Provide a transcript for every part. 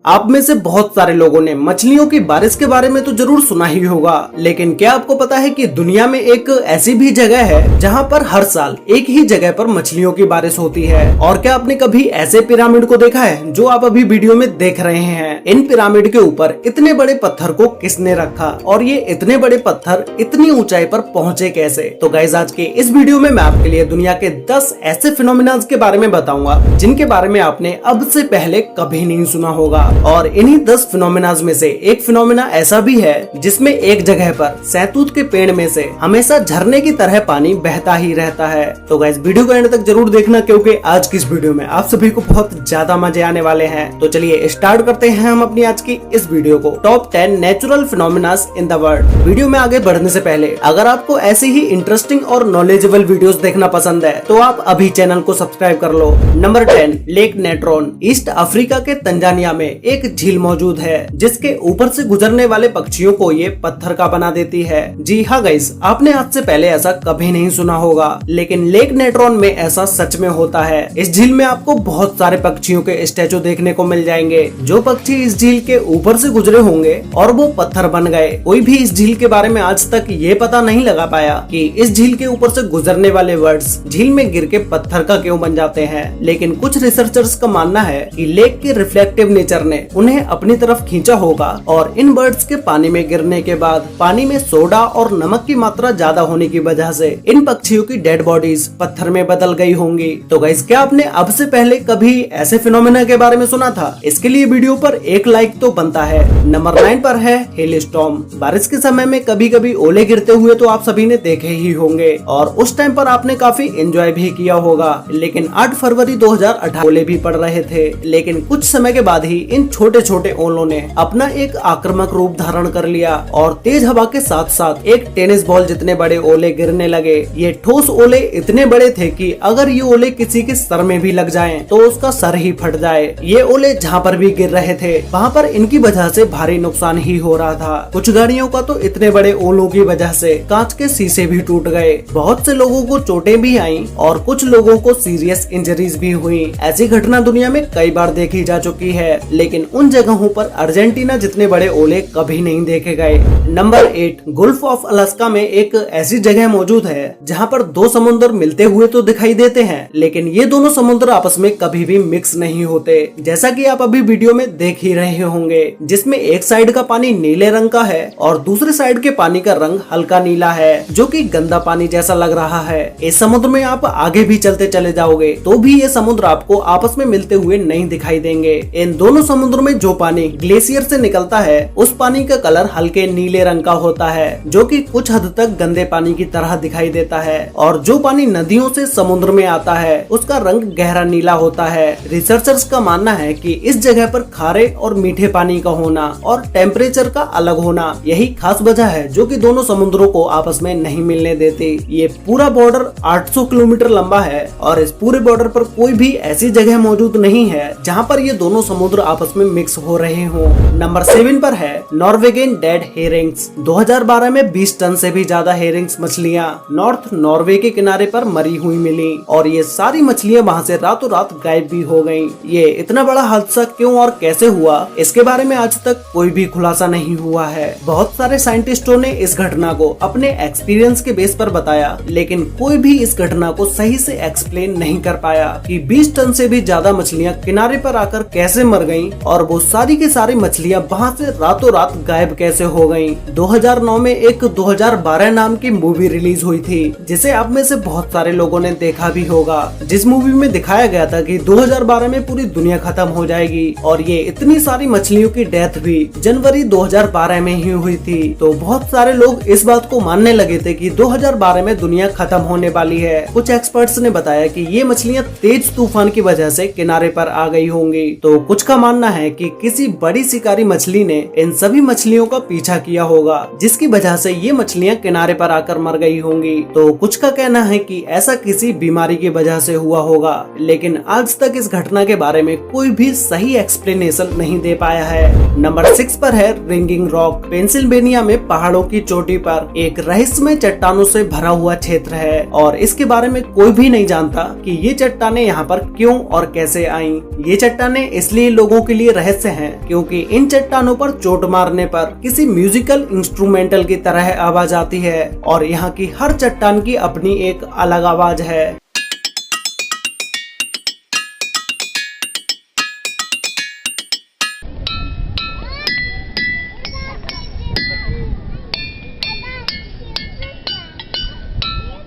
आप में से बहुत सारे लोगों ने मछलियों की बारिश के बारे में तो जरूर सुना ही होगा, लेकिन क्या आपको पता है कि दुनिया में एक ऐसी भी जगह है जहां पर हर साल एक ही जगह पर मछलियों की बारिश होती है। और क्या आपने कभी ऐसे पिरामिड को देखा है जो आप अभी वीडियो में देख रहे हैं? इन पिरामिड के ऊपर इतने बड़े पत्थर को किसने रखा और ये इतने बड़े पत्थर इतनी ऊंचाई पर पहुंचे कैसे? तो गाइस, आज के इस वीडियो में मैं आपके लिए दुनिया के 10 ऐसे फिनोमिना के बारे में बताऊंगा जिनके बारे में आपने अब से पहले कभी नहीं सुना होगा। और इन्हीं 10 फिनोमिनाज में से एक फिनोमिना ऐसा भी है जिसमें एक जगह पर सहतूत के पेड़ में से हमेशा झरने की तरह पानी बहता ही रहता है। तो गाइस, वीडियो को एंड तक जरूर देखना क्योंकि आज की इस वीडियो में आप सभी को बहुत ज्यादा मजे आने वाले हैं। तो चलिए स्टार्ट करते हैं हम अपनी आज की इस वीडियो को। Top 10 natural phenomenas in the world. Video में आगे बढ़ने से पहले अगर आपको ऐसी ही इंटरेस्टिंग और नॉलेजेबल वीडियोस देखना पसंद है तो आप अभी चैनल को सब्सक्राइब कर लो। Number 10, Lake Natron. East Africa के तंजानिया में एक झील मौजूद है जिसके ऊपर से गुजरने वाले पक्षियों को ये पत्थर का बना देती है। जी हाँ गाइस, आपने आज से पहले ऐसा कभी नहीं सुना होगा, लेकिन लेक नेट्रॉन में ऐसा सच में होता है। इस झील में आपको बहुत सारे पक्षियों के स्टैचू देखने को मिल जाएंगे। जो पक्षी इस झील के ऊपर से गुजरे होंगे और वो पत्थर बन गए। कोई भी इस झील के बारे में आज तक ये पता नहीं लगा पाया कि इस झील के ऊपर से गुजरने वाले वर्ड्स झील में गिर के पत्थर का क्यों बन जाते हैं। लेकिन कुछ रिसर्चर्स का मानना है कि लेक के रिफ्लेक्टिव नेचर ने उन्हें अपनी तरफ खींचा होगा और इन बर्ड्स के पानी में गिरने के बाद पानी में सोडा और नमक की मात्रा ज्यादा होने की वजह से इन पक्षियों की डेड बॉडीज पत्थर में बदल गई होंगी। तो गाइस, क्या आपने अब से पहले कभी ऐसे फिनोमेना के बारे में सुना था? इसके लिए वीडियो पर एक लाइक तो बनता है। नंबर 9 पर है हेल स्टॉर्म। बारिश के समय में कभी कभी ओले गिरते हुए तो आप सभी ने देखे ही होंगे और उस टाइम पर आपने काफी एंजॉय भी किया होगा। लेकिन 8 फरवरी 2018 ओले भी पड़ रहे थे, लेकिन कुछ समय के बाद ही इन छोटे छोटे ओलों ने अपना एक आक्रामक रूप धारण कर लिया और तेज हवा के साथ साथ एक टेनिस बॉल जितने बड़े ओले गिरने लगे। ये ठोस ओले इतने बड़े थे कि अगर ये ओले किसी के सर में भी लग जाएं तो उसका सर ही फट जाए। ये ओले जहाँ पर भी गिर रहे थे वहाँ पर इनकी वजह से भारी नुकसान ही हो रहा था। कुछ गाड़ियों का तो इतने बड़े ओलों की वजह से कांच के शीशे भी टूट गए। बहुत से लोगों को चोटें भी आईं और कुछ लोगों को सीरियस इंजरीज भी हुई। ऐसी घटना दुनिया में कई बार देखी जा चुकी है, लेकिन उन जगहों पर अर्जेंटीना जितने बड़े ओले कभी नहीं देखे गए। नंबर 8, गुल्फ ऑफ अलास्का में एक ऐसी जगह मौजूद है जहां पर दो समुद्र मिलते हुए तो दिखाई देते हैं, लेकिन ये दोनों समुद्र आपस में कभी भी मिक्स नहीं होते। जैसा कि आप अभी वीडियो में देख ही रहे होंगे, जिसमें एक साइड का पानी नीले रंग का है और दूसरे साइड के पानी का रंग हल्का नीला है, जो कि गंदा पानी जैसा लग रहा है। इस समुद्र में आप आगे भी चलते चले जाओगे तो भी ये समुद्र आपको आपस में मिलते हुए नहीं दिखाई देंगे। इन दोनों समुद्र में जो पानी ग्लेशियर से निकलता है उस पानी का कलर हल्के नीले रंग का होता है, जो कि कुछ हद तक गंदे पानी की तरह दिखाई देता है। और जो पानी नदियों से समुद्र में आता है उसका रंग गहरा नीला होता है। रिसर्चर्स का मानना है कि इस जगह पर खारे और मीठे पानी का होना और टेम्परेचर का अलग होना यही खास वजह है जो कि दोनों समुद्रों को आपस में नहीं मिलने देती। ये पूरा बॉर्डर 800 किलोमीटर लंबा है और इस पूरे बॉर्डर पर कोई भी ऐसी जगह मौजूद नहीं है जहाँ पर ये दोनों समुद्र आपस में मिक्स हो रहे हो। नंबर 7 पर है नॉर्वेगियन डेड हेरिंग्स। 2012 में 20 टन से भी ज्यादा हेरिंग्स मछलियां नॉर्थ नॉर्वे के किनारे पर मरी हुई मिली और ये सारी मछलियां वहां से रातों रात गायब भी हो गयी। ये इतना बड़ा हादसा क्यों और कैसे हुआ, इसके बारे में आज तक कोई भी खुलासा नहीं हुआ है। बहुत सारे साइंटिस्टों ने इस घटना को अपने एक्सपीरियंस के बेस पर बताया, लेकिन कोई भी इस घटना को सही से एक्सप्लेन नहीं कर पाया कि 20 टन से भी ज्यादा मछलियां किनारे पर आकर कैसे मर गयी और वो सारी की सारी मछलियां वहाँ से रातों रात गायब कैसे हो गयी। 2009 में एक 2012 नाम की मूवी रिलीज हुई थी जिसे आप में से बहुत सारे लोगों ने देखा भी होगा। जिस मूवी में दिखाया गया था कि 2012 में पूरी दुनिया खत्म हो जाएगी और ये इतनी सारी मछलियों की डेथ भी जनवरी 2012 में ही हुई थी। तो बहुत सारे लोग इस बात को मानने लगे थे कि 2012 में दुनिया खत्म होने वाली है। कुछ एक्सपर्ट्स ने बताया कि ये मछलियाँ तेज तूफान की वजह से किनारे पर आ गई होंगी। तो कुछ का मानना है कि किसी बड़ी शिकारी मछली ने इन सभी मछलियों का पीछा किया होगा, जिसकी वजह से ये मछलियां किनारे पर आकर मर गई होंगी। तो कुछ का कहना है कि ऐसा किसी बीमारी की वजह से हुआ होगा, लेकिन आज तक इस घटना के बारे में कोई भी सही एक्सप्लेनेशन नहीं दे पाया है। नंबर 6 पर है रिंगिंग रॉक। पेंसिल्वेनिया में पहाड़ों की चोटी पर एक रहस्यमय चट्टानों से भरा हुआ क्षेत्र है और इसके बारे में कोई भी नहीं जानता कि ये चट्टानें यहाँ पर क्यों और कैसे आईं। ये चट्टानें इसलिए लोगों के लिए रहस्य हैं, क्योंकि इन चट्टानों पर चोट मारने पर किसी म्यूजिकल इंस्ट्रूमेंटल की तरह आवाज आती है और यहाँ की हर चट्टान की अपनी एक अलग आवाज है।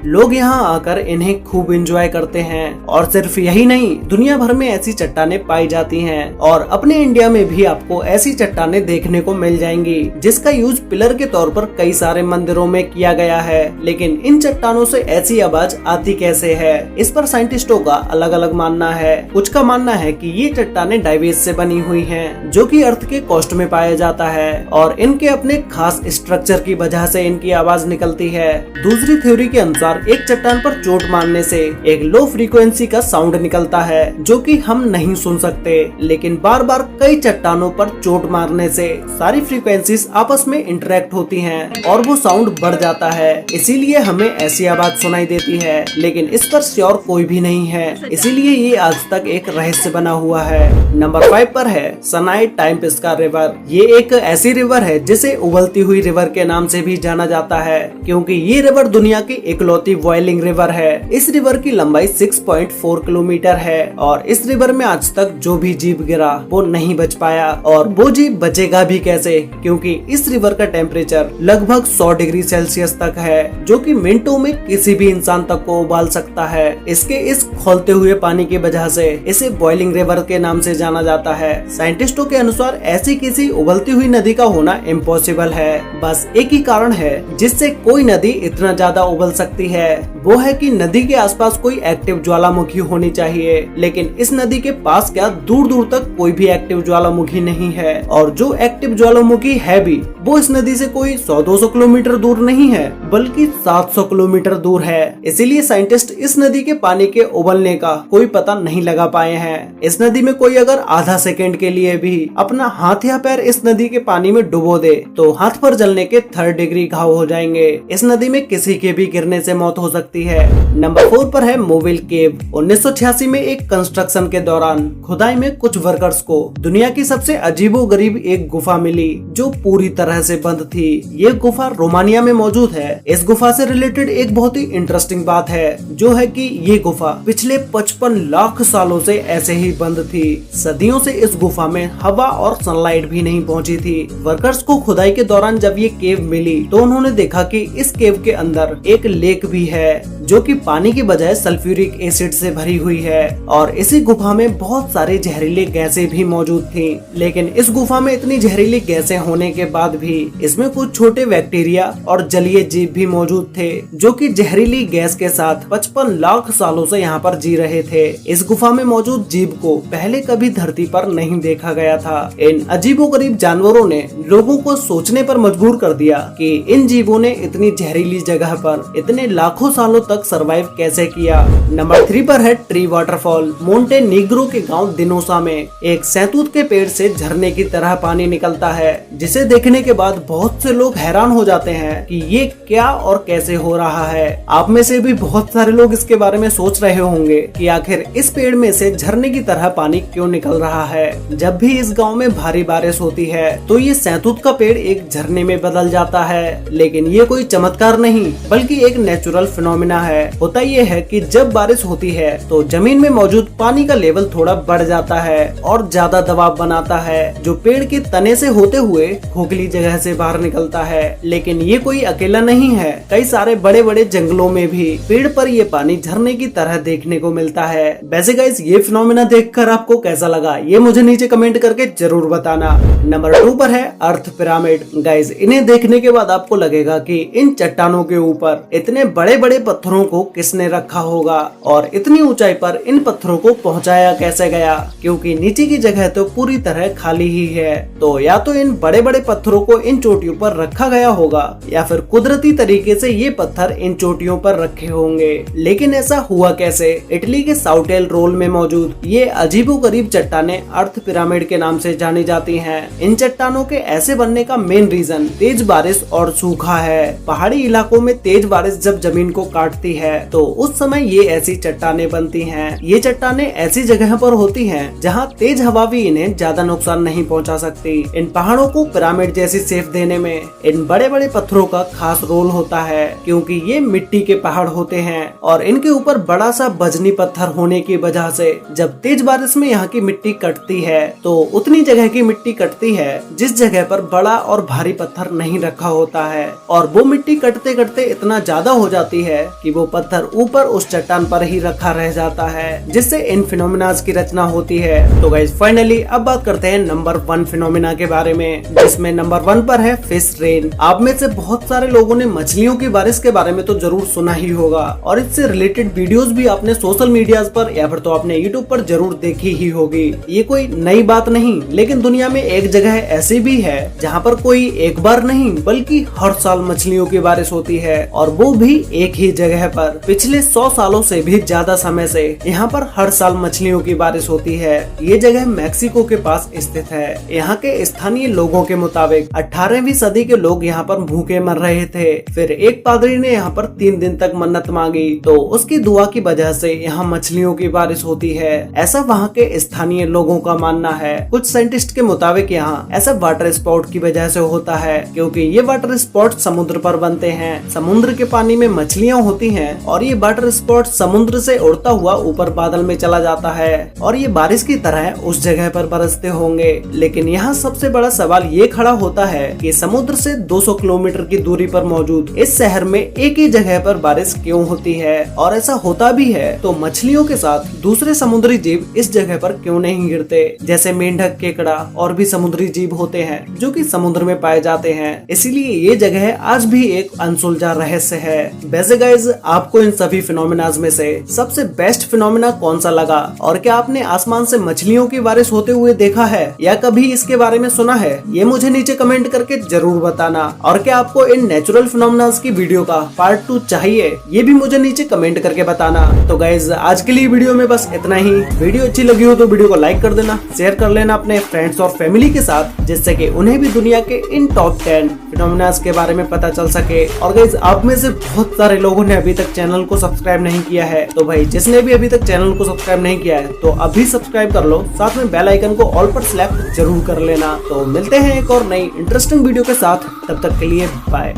लोग यहाँ आकर इन्हें खूब एंजॉय करते हैं और सिर्फ यही नहीं, दुनिया भर में ऐसी चट्टानें पाई जाती हैं और अपने इंडिया में भी आपको ऐसी चट्टानें देखने को मिल जाएंगी, जिसका यूज पिलर के तौर पर कई सारे मंदिरों में किया गया है। लेकिन इन चट्टानों से ऐसी आवाज आती कैसे है, इस पर साइंटिस्टों का अलग अलग मानना है। कुछ का मानना है कि ये चट्टानें डाइवेज से बनी हुई हैं, जो कि अर्थ के कोस्ट में पाया जाता है और इनके अपने खास स्ट्रक्चर की वजह से इनकी आवाज निकलती है। दूसरी थ्योरी के अनुसार एक चट्टान पर चोट मारने से एक लो फ्रीक्वेंसी का साउंड निकलता है, जो कि हम नहीं सुन सकते, लेकिन बार बार कई चट्टानों पर चोट मारने से सारी फ्रीक्वेंसीज आपस में इंटरेक्ट होती हैं और वो साउंड बढ़ जाता है, इसीलिए हमें ऐसी आवाज सुनाई देती है। लेकिन इस पर श्योर कोई भी नहीं है, इसीलिए ये आज तक एक रहस्य बना हुआ है। नंबर 5 पर है सनाई टाइम्पेस्का रिवर। ये एक ऐसी रिवर है जिसे उबलती हुई रिवर के नाम से भी जाना जाता है, क्योंकि ये रिवर दुनिया की इकलौती बॉइलिंग रिवर है। इस रिवर की लंबाई 6.4 किलोमीटर है और इस रिवर में आज तक जो भी जीव गिरा वो नहीं बच पाया, और वो जीव बचेगा भी कैसे, क्योंकि इस रिवर का टेम्परेचर लगभग 100 डिग्री सेल्सियस तक है, जो कि मिनटों में किसी भी इंसान तक को उबाल सकता है। इसके इस खौलते हुए पानी की वजह से इसे बॉइलिंग रिवर के नाम से जाना जाता है। साइंटिस्टों के अनुसार ऐसी किसी उबलती हुई नदी का होना इम्पॉसिबल है। बस एक ही कारण है जिससे कोई नदी इतना ज्यादा उबल सकती है, वो है कि नदी के आसपास कोई एक्टिव ज्वालामुखी होनी चाहिए। लेकिन इस नदी के पास क्या दूर दूर तक कोई भी एक्टिव ज्वालामुखी नहीं है, और जो एक्टिव ज्वालामुखी है भी वो इस नदी से कोई 100-200 किलोमीटर दूर नहीं है, बल्कि 700 किलोमीटर दूर है। इसीलिए साइंटिस्ट इस नदी के पानी के उबलने का कोई पता नहीं लगा पाए हैं। इस नदी में कोई अगर आधा सेकेंड के लिए भी अपना हाथ या पैर इस नदी के पानी में डुबो दे तो हाथ पर जलने के 3rd डिग्री घाव हो जाएंगे। इस नदी में किसी के भी गिरने से मौत हो सकती है। नंबर 4 पर है मोविल केव। 1986 में एक कंस्ट्रक्शन के दौरान खुदाई में कुछ वर्कर्स को दुनिया की सबसे अजीबोगरीब एक गुफा मिली, जो पूरी तरह से बंद थी। ये गुफा रोमानिया में मौजूद है। इस गुफा से रिलेटेड एक बहुत ही इंटरेस्टिंग बात है, जो है कि ये गुफा पिछले 55 लाख सालों से ऐसे ही बंद थी। सदियों से इस गुफा में हवा और सनलाइट भी नहीं पहुंची थी। वर्कर्स को खुदाई के दौरान जब ये केव मिली तो उन्होंने देखा कि इस केव के अंदर एक लेक भी है, जो कि पानी की बजाय सल्फ्यूरिक एसिड से भरी हुई है, और इसी गुफा में बहुत सारे जहरीली गैसें भी मौजूद थी। लेकिन इस गुफा में इतनी जहरीली गैसें होने के बाद भी इसमें कुछ छोटे बैक्टीरिया और जलीय जीव भी मौजूद थे, जो कि जहरीली गैस के साथ 55 लाख सालों से यहाँ पर जी रहे थे। इस गुफा में मौजूद जीव को पहले कभी धरती पर नहीं देखा गया था। इन अजीबोगरीब जानवरों ने लोगों को सोचने पर मजबूर कर दिया कि इन जीवों ने इतनी जहरीली जगह पर इतने लाखों सालों तक सरवाइव कैसे किया। नंबर 3 पर है ट्री वाटरफॉल। मोंटेनीग्रो के गांव दिनोसा में एक सैतूत के पेड़ से झरने की तरह पानी निकलता है, जिसे देखने के बाद बहुत से लोग हैरान हो जाते हैं कि ये क्या और कैसे हो रहा है। आप में से भी बहुत सारे लोग इसके बारे में सोच रहे होंगे कि आखिर इस पेड़ में से झरने की तरह पानी क्यों निकल रहा है। जब भी इस गाँव में भारी बारिश होती है तो ये सैतूत का पेड़ एक झरने में बदल जाता है, लेकिन ये कोई चमत्कार नहीं बल्कि एक नेचुरल फिनोमिना है। होता ये है कि जब बारिश होती है तो जमीन में मौजूद पानी का लेवल थोड़ा बढ़ जाता है और ज्यादा दबाव बनाता है, जो पेड़ के तने से होते हुए खोखली जगह से बाहर निकलता है। लेकिन ये कोई अकेला नहीं है, कई सारे बड़े बड़े जंगलों में भी पेड़ पर ये पानी झरने की तरह देखने को मिलता है। वैसे गाइस, ये फिनोमिना देखकर आपको कैसा लगा ये मुझे नीचे कमेंट करके जरूर बताना। नंबर 2 पर है अर्थ पिरामिड। गाइस, इन्हें देखने के बाद आपको लगेगा कि इन चट्टानों के ऊपर इतने बड़े बड़े पत्थरों को किसने रखा होगा और इतनी ऊंचाई पर इन पत्थरों को पहुंचाया कैसे गया, क्योंकि नीचे की जगह तो पूरी तरह खाली ही है। तो या तो इन बड़े बड़े पत्थरों को इन चोटियों पर रखा गया होगा या फिर कुदरती तरीके से ये पत्थर इन चोटियों पर रखे होंगे। लेकिन ऐसा हुआ कैसे? इटली के साउटेल रोल में मौजूद ये अजीबोगरीब चट्टानें अर्थ पिरामिड के नाम से जानी जाती हैं। इन चट्टानों के ऐसे बनने का मेन रीजन तेज बारिश और सूखा है। पहाड़ी इलाकों में तेज बारिश जब जमीन को काटती है तो उस समय ये ऐसी चट्टाने बनती हैं। ये चट्टाने ऐसी जगह पर होती हैं जहाँ तेज हवा भी इन्हें ज्यादा नुकसान नहीं पहुँचा सकती। इन पहाड़ों को पिरामिड जैसी शेप देने में इन बड़े बड़े पत्थरों का खास रोल होता है, क्योंकि ये मिट्टी के पहाड़ होते हैं और इनके ऊपर बड़ा सा बजनी पत्थर होने की वजह से जब तेज बारिश में यहाँ की मिट्टी कटती है तो उतनी जगह की मिट्टी कटती है जिस जगह पर बड़ा और भारी पत्थर नहीं रखा होता है, और वो मिट्टी कटते कटते इतना ज्यादा हो जाती है कि वो पत्थर ऊपर उस चट्टान पर ही रखा रह जाता है, जिससे इन फिनोमिनाज की रचना होती है। तो गाइस फाइनली अब बात करते हैं नंबर 1 फिनोमिना के बारे में, जिसमें नंबर 1 पर है फिश रेन। आप में से बहुत सारे लोगों ने मछलियों की बारिश के बारे में तो जरूर सुना ही होगा और इससे रिलेटेड वीडियोस भी आपने सोशल मीडिया पर या फिर तो आपने यूट्यूब पर जरूर देखी ही होगी। ये कोई नई बात नहीं, लेकिन दुनिया में एक जगह ऐसी भी है जहाँ पर कोई एक बार नहीं बल्कि हर साल मछलियों की बारिश होती है, और वो भी एक ही जगह पर। पिछले 100 सालों से भी ज्यादा समय से यहाँ पर हर साल मछलियों की बारिश होती है। ये जगह मैक्सिको के पास स्थित है। यहाँ के स्थानीय लोगों के मुताबिक 18वीं सदी के लोग यहाँ पर भूखे मर रहे थे। फिर एक पादरी ने यहाँ पर 3 दिन तक मन्नत मांगी तो उसकी दुआ की वजह से यहाँ मछलियों की बारिश होती है, ऐसा वहाँ के स्थानीय लोगों का मानना है। कुछ साइंटिस्ट के मुताबिक यहाँ ऐसा वाटर स्पॉट की वजह से होता है क्योंकि ये वाटर स्पॉट समुद्र पर बनते हैं। समुद्र के पानी में मछलियाँ होती हैं और ये वाटर स्पॉट समुद्र से उड़ता हुआ ऊपर बादल में चला जाता है और ये बारिश की तरह उस जगह पर बरसते होंगे। लेकिन यहाँ सबसे बड़ा सवाल ये खड़ा होता है कि समुद्र से 200 किलोमीटर की दूरी पर मौजूद इस शहर में एक ही जगह पर बारिश क्यों होती है, और ऐसा होता भी है तो मछलियों के साथ दूसरे समुद्री जीव इस जगह पर क्यों नहीं गिरते, जैसे मेंढक, केकड़ा और भी समुद्री जीव होते हैं जो कि समुद्र में पाए जाते हैं। इसीलिए ये जगह आज भी एक अनसुलझा रहस्य है। वैसे गाइस, आपको इन सभी फिनोमिनाज में से सबसे बेस्ट फिनोमिना कौन सा लगा, और क्या आपने आसमान से मछलियों की बारिश होते हुए देखा है या कभी इसके बारे में सुना है, ये मुझे नीचे कमेंट करके जरूर बताना। और क्या आपको इन नेचुरल फिनोमिनाज की वीडियो का पार्ट 2 चाहिए, ये भी मुझे नीचे कमेंट करके बताना। तो गाइस, आज के लिए वीडियो में बस इतना ही। वीडियो अच्छी लगी हो तो वीडियो को लाइक कर देना, शेयर कर लेना अपने फ्रेंड्स और फैमिली के साथ, जिससे कि उन्हें भी दुनिया के इन टॉप 10 फिनोमिनाज के बारे में पता चल सके। और गाइस, आप में से बहुत सारे लोगों ने अभी तक चैनल को सब्सक्राइब नहीं किया है, तो भाई जिसने भी अभी तक चैनल को सब्सक्राइब नहीं किया है तो अभी सब्सक्राइब कर लो, साथ में बेल आइकन को ऑल पर सिलेक्ट जरूर कर लेना। तो मिलते हैं एक और नई इंटरेस्टिंग वीडियो के साथ, तब तक के लिए बाय।